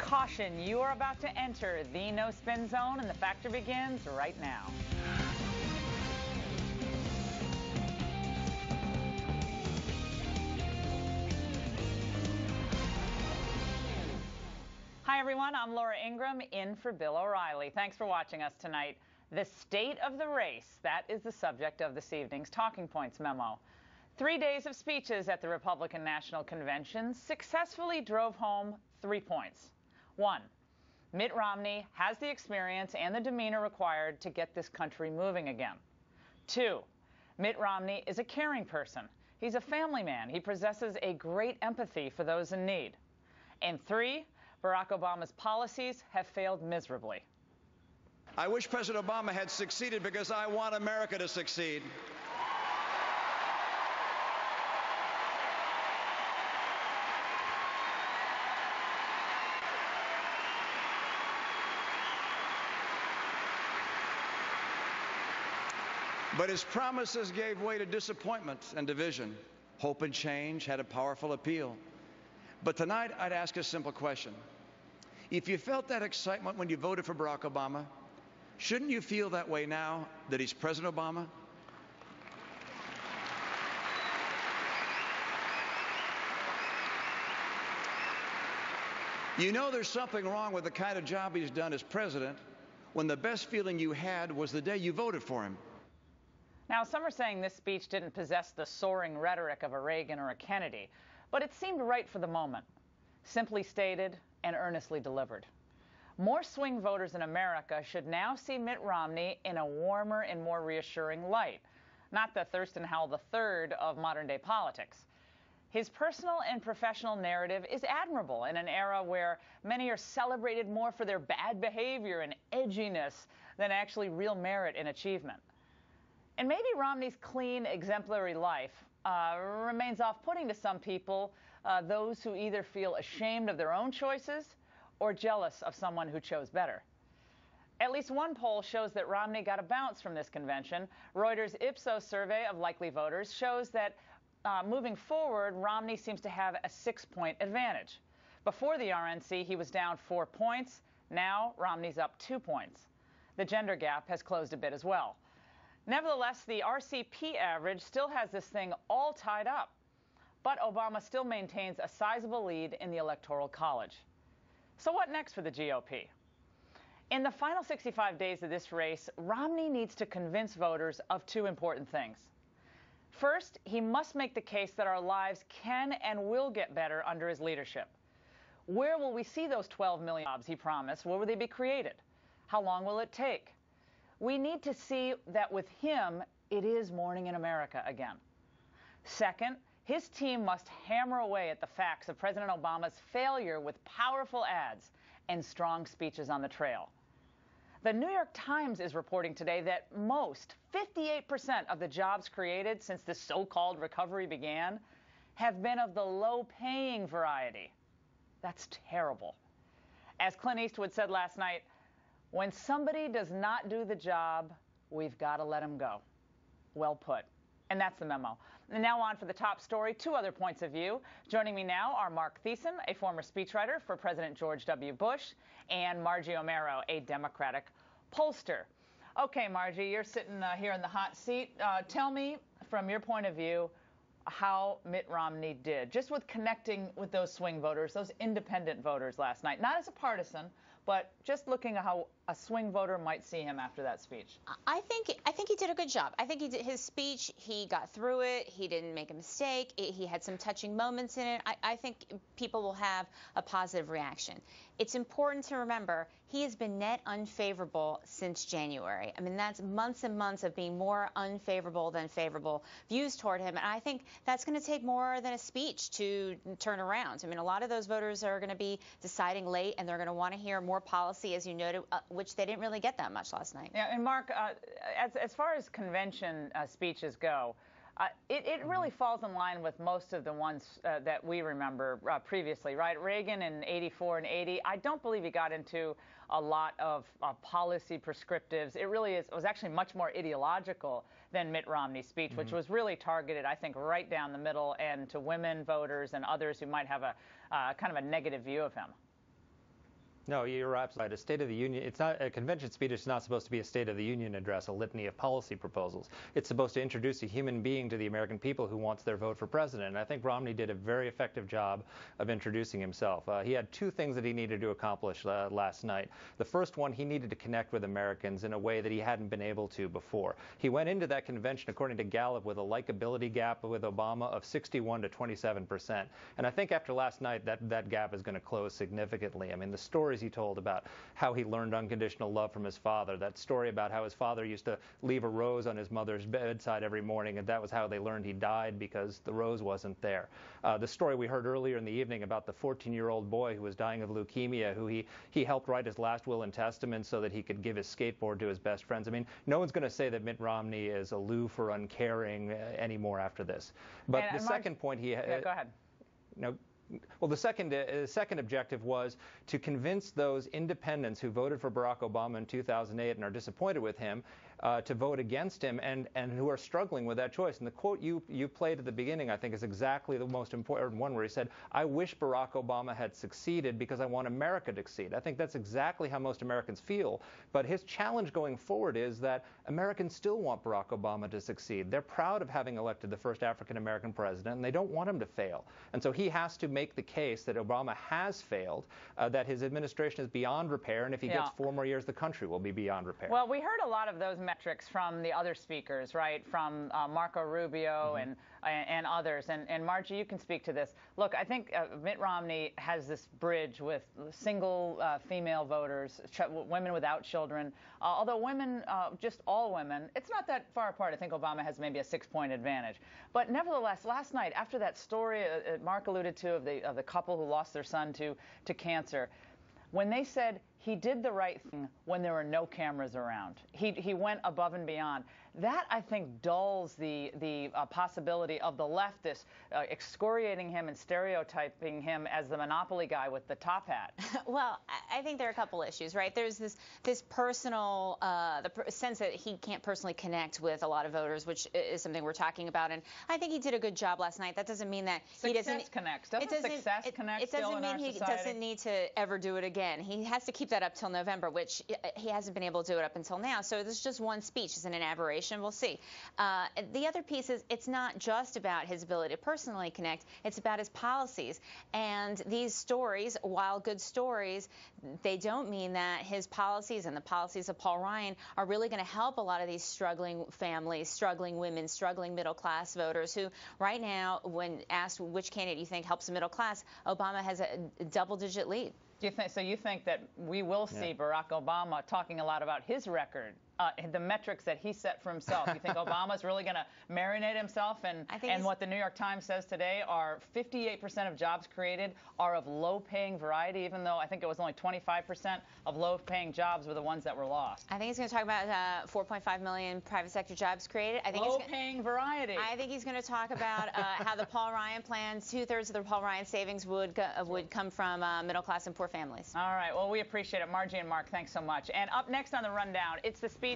Caution, you are about to enter the no-spin zone, and the factor begins right now. Hi, everyone. I'm Laura Ingraham, in for Bill O'Reilly. Thanks for watching us tonight. The state of the race, that is the subject of this evening's Talking Points memo. 3 days of speeches at the Republican National Convention successfully drove home 3 points. 1, Mitt Romney has the experience and the demeanor required to get this country moving again. 2, Mitt Romney is a caring person. He's a family man. He possesses a great empathy for those in need. And 3, Barack Obama's policies have failed miserably. I wish President Obama had succeeded because I want America to succeed. But his promises gave way to disappointment and division. Hope and change had a powerful appeal. But tonight, I'd ask a simple question. If you felt that excitement when you voted for Barack Obama, shouldn't you feel that way now that he's President Obama? You know there's something wrong with the kind of job he's done as president when the best feeling you had was the day you voted for him. Now, some are saying this speech didn't possess the soaring rhetoric of a Reagan or a Kennedy, but it seemed right for the moment. Simply stated and earnestly delivered. More swing voters in America should now see Mitt Romney in a warmer and more reassuring light, not the Thurston Howell III of modern-day politics. His personal and professional narrative is admirable in an era where many are celebrated more for their bad behavior and edginess than actually real merit and achievement. And maybe Romney's clean, exemplary life remains off-putting to some people, those who either feel ashamed of their own choices or jealous of someone who chose better. At least one poll shows that Romney got a bounce from this convention. Reuters' Ipsos survey of likely voters shows that moving forward, Romney seems to have a 6-point advantage. Before the RNC, he was down 4 points. Now, Romney's up 2 points. The gender gap has closed a bit as well. Nevertheless, the RCP average still has this thing all tied up. But Obama still maintains a sizable lead in the Electoral College. So what next for the GOP? In the final 65 days of this race, Romney needs to convince voters of 2 important things. First, he must make the case that our lives can and will get better under his leadership. Where will we see those 12 million jobs he promised? Where will they be created? How long will it take? We need to see that with him, it is morning in America again. Second, his team must hammer away at the facts of President Obama's failure with powerful ads and strong speeches on the trail. The New York Times is reporting today that most, 58% of the jobs created since the so-called recovery began, have been of the low-paying variety. That's terrible. As Clint Eastwood said last night, when somebody does not do the job, we've got to let him go. Well put. And that's the memo. And now on for the top story, 2 other points of view. Joining me now are Mark Thiessen, a former speechwriter for President George W. Bush, and Margie O'Mara, a Democratic pollster. Okay, Margie, you're sitting here in the hot seat. Tell me, from your point of view, how Mitt Romney did, just with connecting with those swing voters, those independent voters last night, not as a partisan, but just looking at how a swing voter might see him after that speech. I think he did a good job. I think he did his speech. He got through it. He didn't make a mistake. He had some touching moments in it. I think people will have a positive reaction. It's important to remember he has been net unfavorable since January. I mean, that's months and months of being more unfavorable than favorable views toward him. And I think that's going to take more than a speech to turn around. I mean, a lot of those voters are going to be deciding late, and they're going to want to hear more policy, as you noted, which they didn't really get that much last night. Yeah, and Mark, as far as convention speeches go, it really falls in line with most of the ones that we remember previously, right? Reagan in '84 and '80, I don't believe he got into a lot of policy prescriptives. It really was actually much more ideological than Mitt Romney's speech, which was really targeted, I think, right down the middle and to women voters and others who might have a kind of a negative view of him. No, you're absolutely right. A State of the Union, it's not a convention speech. It's not supposed to be a State of the Union address, a litany of policy proposals. It's supposed to introduce a human being to the American people who wants their vote for president. And I think Romney did a very effective job of introducing himself. He had two things that he needed to accomplish last night. The first one, he needed to connect with Americans in a way that he hadn't been able to before. He went into that convention, according to Gallup, with a likability gap with Obama of 61 to 27%. And I think after last night, that gap is going to close significantly. I mean, the stories he told about how he learned unconditional love from his father, that story about how his father used to leave a rose on his mother's bedside every morning, and that was how they learned he died, because the rose wasn't there. The story we heard earlier in the evening about the 14-year-old boy who was dying of leukemia, who he helped write his last will and testament so that he could give his skateboard to his best friends. I mean, no one's going to say that Mitt Romney is aloof or uncaring anymore after this. But the second point he yeah, go ahead. No. Well, the second objective was to convince those independents who voted for Barack Obama in 2008 and are disappointed with him to vote against him, and who are struggling with that choice. And the quote you played at the beginning, I think, is exactly the most important one, where he said, "I wish Barack Obama had succeeded because I want America to succeed." I think that's exactly how most Americans feel. But his challenge going forward is that Americans still want Barack Obama to succeed. They're proud of having elected the first African-American president, and they don't want him to fail. And so he has to make the case that Obama has failed, that his administration is beyond repair, and if he gets 4 more years, the country will be beyond repair. Well, we heard a lot of those metrics from the other speakers, right? From Marco Rubio and others. And Margie, you can speak to this. Look, I think Mitt Romney has this bridge with single female voters, women without children. Although women, just all women, it's not that far apart. I think Obama has maybe a 6-point advantage. But nevertheless, last night, after that story Mark alluded to of the couple who lost their son to cancer, when they said he did the right thing when there were no cameras around, he went above and beyond. That, I think, dulls the possibility of the leftists excoriating him and stereotyping him as the monopoly guy with the top hat. Well, I think there are a couple issues, right? There's this personal sense that he can't personally connect with a lot of voters, which is something we're talking about. And I think he did a good job last night. That doesn't mean that he doesn't. Success connects. Doesn't success connect? It doesn't mean he doesn't need to ever do it again. He has to keep that up till November, which he hasn't been able to do it up until now. So this is just one speech. It's an aberration. We'll see. The other piece is it's not just about his ability to personally connect. It's about his policies. And these stories, while good stories, they don't mean that his policies and the policies of Paul Ryan are really going to help a lot of these struggling families, struggling women, struggling middle-class voters who right now, when asked which candidate you think helps the middle class, Obama has a double-digit lead. You think that we will see Barack Obama talking a lot about his record, the metrics that he set for himself? You think Obama's really going to marinate himself? And what the New York Times says today are 58% of jobs created are of low-paying variety, even though I think it was only 25% of low-paying jobs were the ones that were lost. I think he's going to talk about 4.5 million private sector jobs created. I think low-paying variety. I think he's going to talk about how the Paul Ryan plan, 2/3 of the Paul Ryan savings would come from middle-class and poor families. All right. Well, we appreciate it. Margie and Mark, thanks so much. And up next on the Rundown, it's the speech